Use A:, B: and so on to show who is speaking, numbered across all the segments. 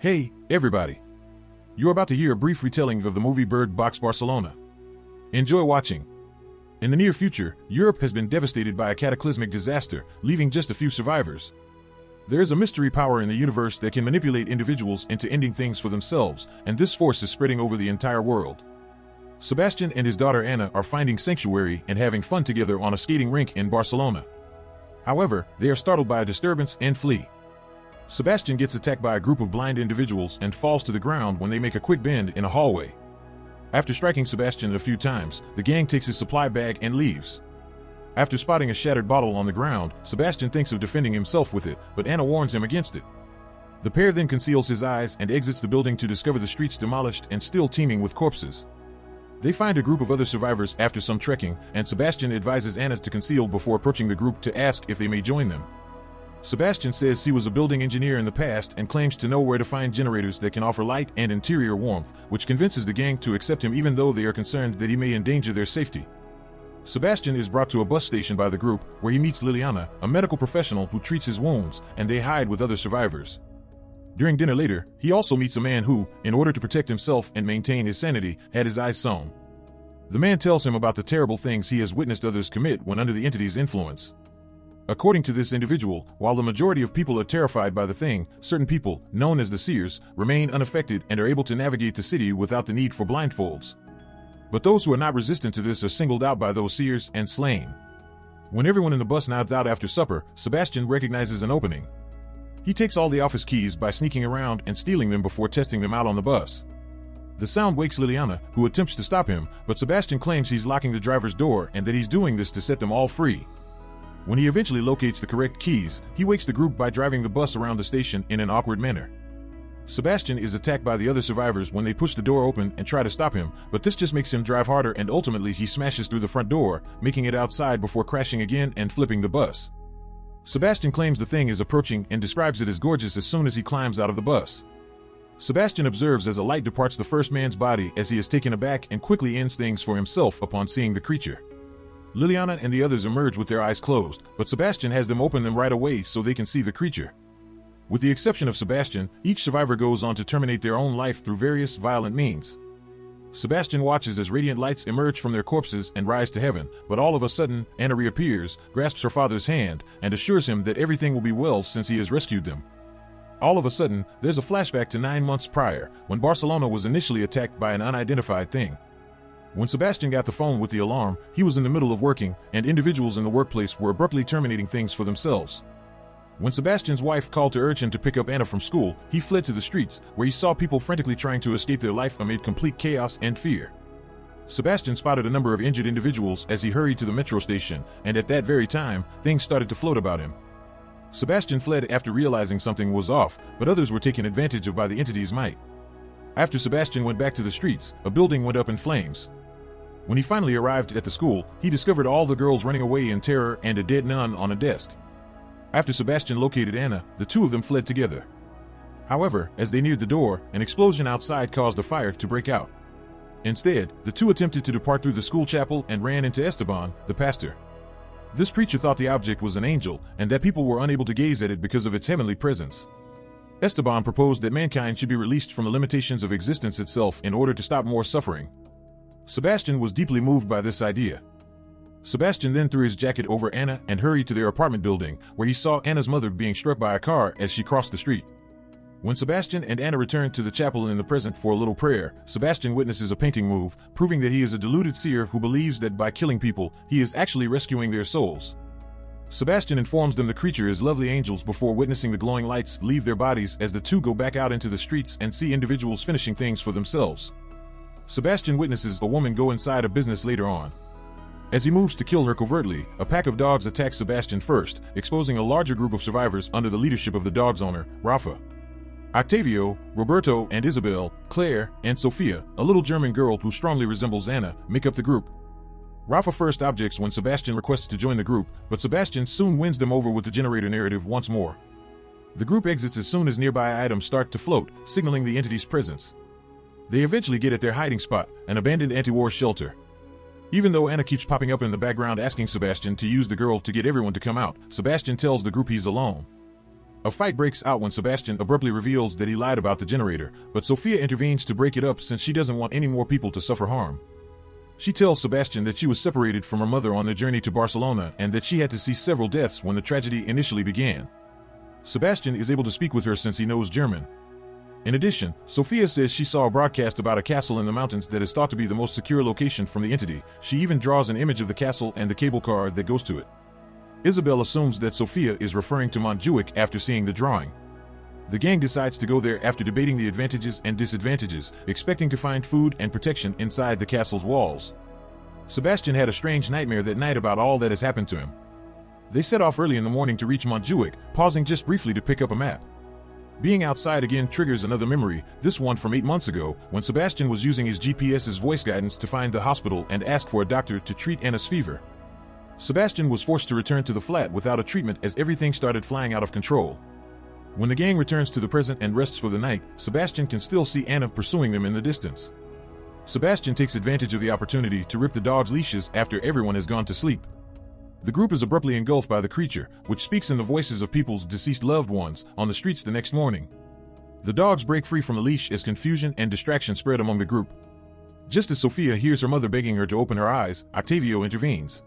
A: Hey, everybody. You're about to hear a brief retelling of the movie Bird Box Barcelona. Enjoy watching. In the near future, Europe has been devastated by a cataclysmic disaster, leaving just a few survivors. There is a mystery power in the universe that can manipulate individuals into ending things for themselves, and this force is spreading over the entire world. Sebastian and his daughter Anna are finding sanctuary and having fun together on a skating rink in Barcelona. However, they are startled by a disturbance and flee. Sebastian gets attacked by a group of blind individuals and falls to the ground when they make a quick bend in a hallway. After striking Sebastian a few times, the gang takes his supply bag and leaves. After spotting a shattered bottle on the ground, Sebastian thinks of defending himself with it, but Anna warns him against it. The pair then conceals his eyes and exits the building to discover the streets demolished and still teeming with corpses. They find a group of other survivors after some trekking, and Sebastian advises Anna to conceal before approaching the group to ask if they may join them. Sebastian says he was a building engineer in the past and claims to know where to find generators that can offer light and interior warmth, which convinces the gang to accept him even though they are concerned that he may endanger their safety. Sebastian is brought to a bus station by the group, where he meets Liliana, a medical professional who treats his wounds, and they hide with other survivors. During dinner later, he also meets a man who, in order to protect himself and maintain his sanity, had his eyes sewn. The man tells him about the terrible things he has witnessed others commit when under the entity's influence. According to this individual, while the majority of people are terrified by the thing, certain people, known as the seers, remain unaffected and are able to navigate the city without the need for blindfolds. But those who are not resistant to this are singled out by those seers and slain. When everyone in the bus nods out after supper, Sebastian recognizes an opening. He takes all the office keys by sneaking around and stealing them before testing them out on the bus. The sound wakes Liliana, who attempts to stop him, but Sebastian claims he's locking the driver's door and that he's doing this to set them all free. When he eventually locates the correct keys, he wakes the group by driving the bus around the station in an awkward manner. Sebastian is attacked by the other survivors when they push the door open and try to stop him, but this just makes him drive harder and ultimately he smashes through the front door, making it outside before crashing again and flipping the bus. Sebastian claims the thing is approaching and describes it as gorgeous as soon as he climbs out of the bus. Sebastian observes as a light departs the first man's body as he is taken aback and quickly ends things for himself upon seeing the creature. Liliana and the others emerge with their eyes closed, but Sebastian has them open them right away so they can see the creature. With the exception of Sebastian, each survivor goes on to terminate their own life through various violent means. Sebastian watches as radiant lights emerge from their corpses and rise to heaven, but all of a sudden, Anna reappears, grasps her father's hand, and assures him that everything will be well since he has rescued them. All of a sudden, there's a flashback to 9 months prior, when Barcelona was initially attacked by an unidentified thing. When Sebastian got the phone with the alarm, he was in the middle of working, and individuals in the workplace were abruptly terminating things for themselves. When Sebastian's wife called to urge him to pick up Anna from school, he fled to the streets, where he saw people frantically trying to escape their life amid complete chaos and fear. Sebastian spotted a number of injured individuals as he hurried to the metro station, and at that very time, things started to float about him. Sebastian fled after realizing something was off, but others were taken advantage of by the entity's might. After Sebastian went back to the streets, a building went up in flames. When he finally arrived at the school, he discovered all the girls running away in terror and a dead nun on a desk. After Sebastian located Anna, the two of them fled together. However, as they neared the door, an explosion outside caused a fire to break out. Instead, the two attempted to depart through the school chapel and ran into Esteban, the pastor. This preacher thought the object was an angel, and that people were unable to gaze at it because of its heavenly presence. Esteban proposed that mankind should be released from the limitations of existence itself in order to stop more suffering. Sebastian was deeply moved by this idea. Sebastian then threw his jacket over Anna and hurried to their apartment building, where he saw Anna's mother being struck by a car as she crossed the street. When Sebastian and Anna returned to the chapel in the present for a little prayer, Sebastian witnesses a painting move, proving that he is a deluded seer who believes that by killing people, he is actually rescuing their souls. Sebastian informs them the creature is lovely angels before witnessing the glowing lights leave their bodies as the two go back out into the streets and see individuals finishing things for themselves. Sebastian witnesses a woman go inside a business later on. As he moves to kill her covertly, a pack of dogs attacks Sebastian first, exposing a larger group of survivors under the leadership of the dog's owner, Rafa. Octavio, Roberto and Isabel, Claire, and Sophia, a little German girl who strongly resembles Anna, make up the group. Rafa first objects when Sebastian requests to join the group, but Sebastian soon wins them over with the generator narrative once more. The group exits as soon as nearby items start to float, signaling the entity's presence. They eventually get at their hiding spot, an abandoned anti-war shelter. Even though Anna keeps popping up in the background asking Sebastian to use the girl to get everyone to come out, Sebastian tells the group he's alone. A fight breaks out when Sebastian abruptly reveals that he lied about the generator, but Sofia intervenes to break it up since she doesn't want any more people to suffer harm. She tells Sebastian that she was separated from her mother on their journey to Barcelona and that she had to see several deaths when the tragedy initially began. Sebastian is able to speak with her since he knows German. In addition, Sofia says she saw a broadcast about a castle in the mountains that is thought to be the most secure location from the entity. She even draws an image of the castle and the cable car that goes to it. Isabel assumes that Sofia is referring to Montjuic after seeing the drawing. The gang decides to go there after debating the advantages and disadvantages, expecting to find food and protection inside the castle's walls. Sebastian had a strange nightmare that night about all that has happened to him. They set off early in the morning to reach Montjuic, pausing just briefly to pick up a map. Being outside again triggers another memory, this one from 8 months ago, when Sebastian was using his GPS's voice guidance to find the hospital and ask for a doctor to treat Anna's fever. Sebastian was forced to return to the flat without a treatment as everything started flying out of control. When the gang returns to the present and rests for the night, Sebastian can still see Anna pursuing them in the distance. Sebastian takes advantage of the opportunity to rip the dog's leashes after everyone has gone to sleep. The group is abruptly engulfed by the creature, which speaks in the voices of people's deceased loved ones, on the streets the next morning. The dogs break free from the leash as confusion and distraction spread among the group. Just as Sofia hears her mother begging her to open her eyes, Octavio intervenes.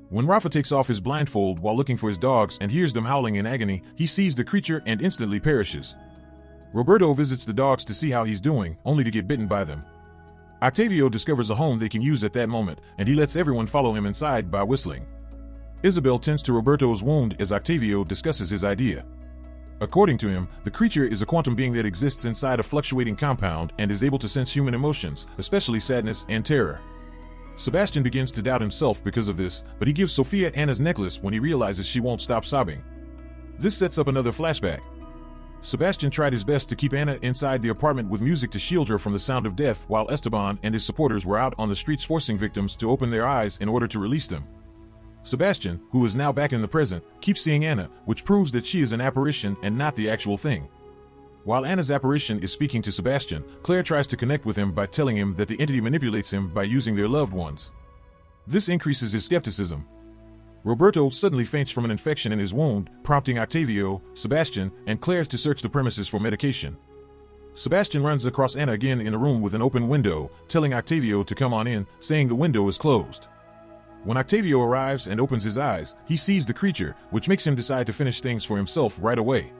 A: When Rafa takes off his blindfold while looking for his dogs and hears them howling in agony, he sees the creature and instantly perishes. Roberto visits the dogs to see how he's doing, only to get bitten by them. Octavio discovers a home they can use at that moment, and he lets everyone follow him inside by whistling. Isabel tends to Roberto's wound as Octavio discusses his idea. According to him, the creature is a quantum being that exists inside a fluctuating compound and is able to sense human emotions, especially sadness and terror. Sebastian begins to doubt himself because of this, but he gives Sofia Anna's necklace when he realizes she won't stop sobbing. This sets up another flashback. Sebastian tried his best to keep Anna inside the apartment with music to shield her from the sound of death while Esteban and his supporters were out on the streets forcing victims to open their eyes in order to release them. Sebastian, who is now back in the present, keeps seeing Anna, which proves that she is an apparition and not the actual thing. While Anna's apparition is speaking to Sebastian, Claire tries to connect with him by telling him that the entity manipulates him by using their loved ones. This increases his skepticism. Roberto suddenly faints from an infection in his wound, prompting Octavio, Sebastian, and Claire to search the premises for medication. Sebastian runs across Anna again in a room with an open window, telling Octavio to come on in, saying the window is closed. When Octavio arrives and opens his eyes, he sees the creature, which makes him decide to finish things for himself right away.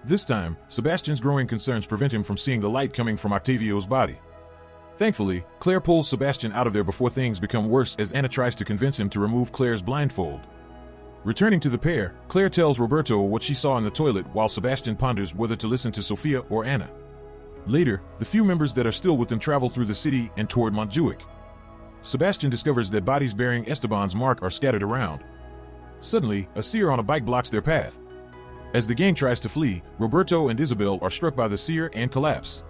A: This time, Sebastian's growing concerns prevent him from seeing the light coming from Octavio's body. Thankfully, Claire pulls Sebastian out of there before things become worse as Anna tries to convince him to remove Claire's blindfold. Returning to the pair, Claire tells Roberto what she saw in the toilet while Sebastian ponders whether to listen to Sofia or Anna. Later, the few members that are still with them travel through the city and toward Montjuic. Sebastian discovers that bodies bearing Esteban's mark are scattered around. Suddenly, a seer on a bike blocks their path. As the gang tries to flee, Roberto and Isabel are struck by the seer and collapse.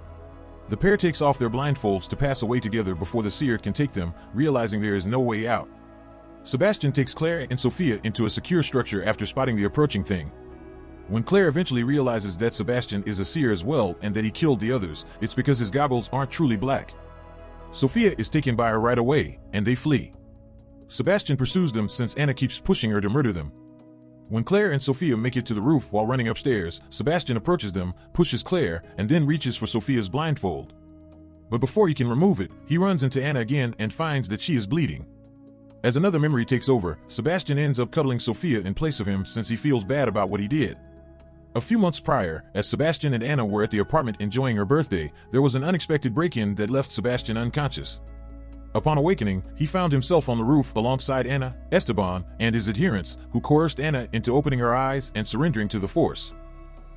A: The pair takes off their blindfolds to pass away together before the seer can take them, realizing there is no way out. Sebastian takes Claire and Sofia into a secure structure after spotting the approaching thing. When Claire eventually realizes that Sebastian is a seer as well and that he killed the others, it's because his goggles aren't truly black. Sofia is taken by her right away, and they flee. Sebastian pursues them since Anna keeps pushing her to murder them. When Claire and Sofia make it to the roof while running upstairs, Sebastian approaches them, pushes Claire, and then reaches for Sofia's blindfold. But before he can remove it, he runs into Anna again and finds that she is bleeding. As another memory takes over, Sebastian ends up cuddling Sofia in place of him since he feels bad about what he did. A few months prior, as Sebastian and Anna were at the apartment enjoying her birthday, there was an unexpected break-in that left Sebastian unconscious. Upon awakening, he found himself on the roof alongside Anna, Esteban, and his adherents, who coerced Anna into opening her eyes and surrendering to the force.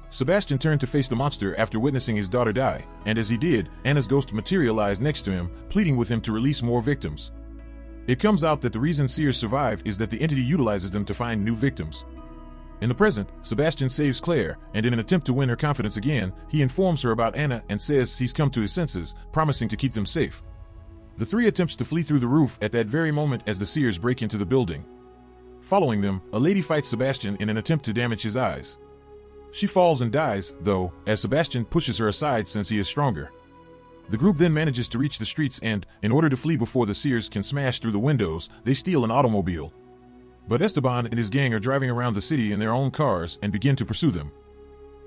A: Sebastian turned to face the monster after witnessing his daughter die, and as he did, Anna's ghost materialized next to him, pleading with him to release more victims. It comes out that the reason seers survive is that the entity utilizes them to find new victims. In the present, Sebastian saves Claire, and in an attempt to win her confidence again, he informs her about Anna and says he's come to his senses, promising to keep them safe. The three attempts to flee through the roof at that very moment as the seers break into the building. Following them, a lady fights Sebastian in an attempt to damage his eyes. She falls and dies, though, as Sebastian pushes her aside since he is stronger. The group then manages to reach the streets and, in order to flee before the seers can smash through the windows, they steal an automobile. But Esteban and his gang are driving around the city in their own cars and begin to pursue them.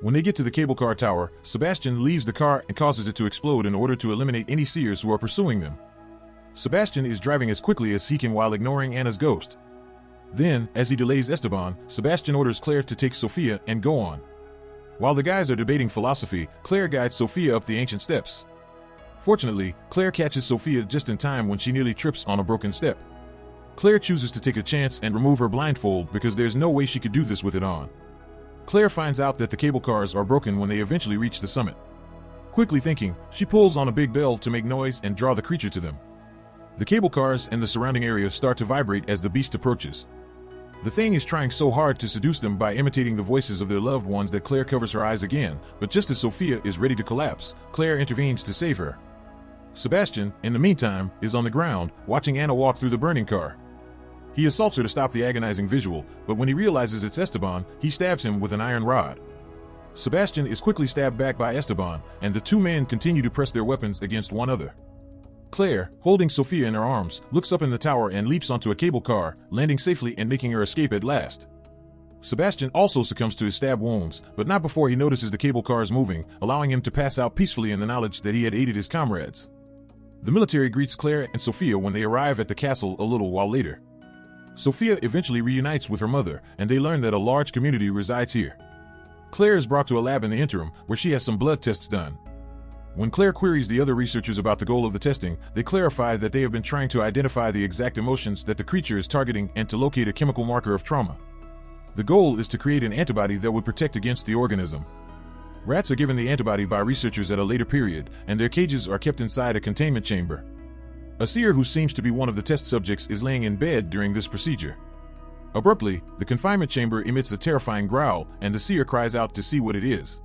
A: When they get to the cable car tower, Sebastian leaves the car and causes it to explode in order to eliminate any seers who are pursuing them. Sebastian is driving as quickly as he can while ignoring Anna's ghost. Then, as he delays Esteban, Sebastian orders Claire to take Sofia and go on. While the guys are debating philosophy, Claire guides Sofia up the ancient steps. Fortunately, Claire catches Sofia just in time when she nearly trips on a broken step. Claire chooses to take a chance and remove her blindfold because there's no way she could do this with it on. Claire finds out that the cable cars are broken when they eventually reach the summit. Quickly thinking, she pulls on a big bell to make noise and draw the creature to them. The cable cars and the surrounding area start to vibrate as the beast approaches. The thing is trying so hard to seduce them by imitating the voices of their loved ones that Claire covers her eyes again, but just as Sofia is ready to collapse, Claire intervenes to save her. Sebastian, in the meantime, is on the ground, watching Anna walk through the burning car. He assaults her to stop the agonizing visual, but when he realizes it's Esteban, he stabs him with an iron rod. Sebastian is quickly stabbed back by Esteban, and the two men continue to press their weapons against one another. Claire, holding Sofia in her arms, looks up in the tower and leaps onto a cable car, landing safely and making her escape at last. Sebastian also succumbs to his stab wounds, but not before he notices the cable cars moving, allowing him to pass out peacefully in the knowledge that he had aided his comrades. The military greets Claire and Sofia when they arrive at the castle a little while later. Sofia eventually reunites with her mother, and they learn that a large community resides here. Claire is brought to a lab in the interim, where she has some blood tests done. When Claire queries the other researchers about the goal of the testing, they clarify that they have been trying to identify the exact emotions that the creature is targeting and to locate a chemical marker of trauma. The goal is to create an antibody that would protect against the organism. Rats are given the antibody by researchers at a later period, and their cages are kept inside a containment chamber. A seer who seems to be one of the test subjects is laying in bed during this procedure. Abruptly, the confinement chamber emits a terrifying growl, and the seer cries out to see what it is.